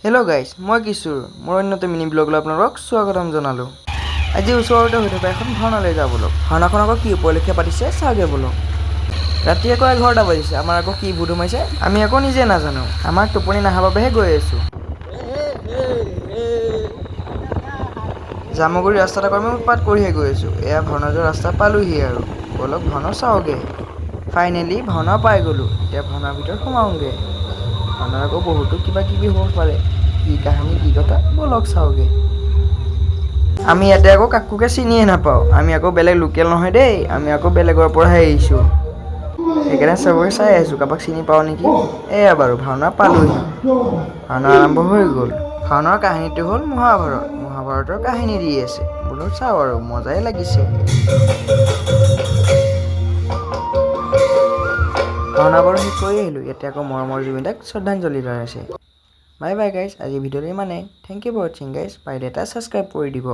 Hello' guys, মই কিশোৰ মোৰ অন্যতম মিনি ব্লগলৈ আপোনালোকক স্বাগতম জনালোঁ। আজি ওচৰতে হৈ থকা এখন ভাওনালৈ যাওঁ বলক। ভাওনাখন আকৌ কি উপলক্ষে পাতিছে চাওঁগে বলক। ৰাতি আকৌ 11টা বাজিছে, আমাৰ আকৌ কি ভূত সোমাইছে আমি আকৌ নিজে নাজানো। আমাক টোপনি নাহাৰ বাবেহে গৈ আছোঁ। জামুগুৰি ৰাস্তাত আকৌ আমি উৎপাত কৰিহে গৈ আছোঁ। এয়া ভাওনা যোৱা ৰাস্তা পালোহি আৰু বলক ভাওনা চাওঁগে। ফাইনেলি ভাওনা পাই গ'লোঁ। এতিয়া ভাওনাৰ ভিতৰত সোমাওঁগে। ভাওনাৰ আকৌ বহুতো কিবা কিবি হ'ব পাৰে। কি কাহিনী কি কথা বলক চাওঁগে। আমি ইয়াতে আকৌ কাকোকে চিনিয়ে নাপাওঁ। আমি আকৌ বেলেগ লোকেল নহয় দেই, আমি আকৌ বেলেগৰ পৰাহে আহিছোঁ। সেইকাৰণে চবকে চাই আছোঁ কাৰোবাক চিনি পাওঁ নেকি। এয়া বাৰু ভাওনা পালোহি। ভাওনা আৰম্ভ হৈ গ'ল। ভাওনাৰ কাহিনীটো হ'ল মহাভাৰতৰ কাহিনী দি আছে বোলো চাওঁ আৰু মজাই লাগিছে। ভাওনা বাৰু শেষ কৰি আহিলোঁ। ইয়াতে আকৌ মৰমৰ জুবিনদাক শ্ৰদ্ধাঞ্জলি জনাইছে। বাই বাই গাইজ, আজি ভিডিঅ'টো ইমানেই। থেংক ইউ ফৰ ৱাচিং গাইজ। পাৰিলে এটা ছাবস্ক্ৰাইব কৰি দিব।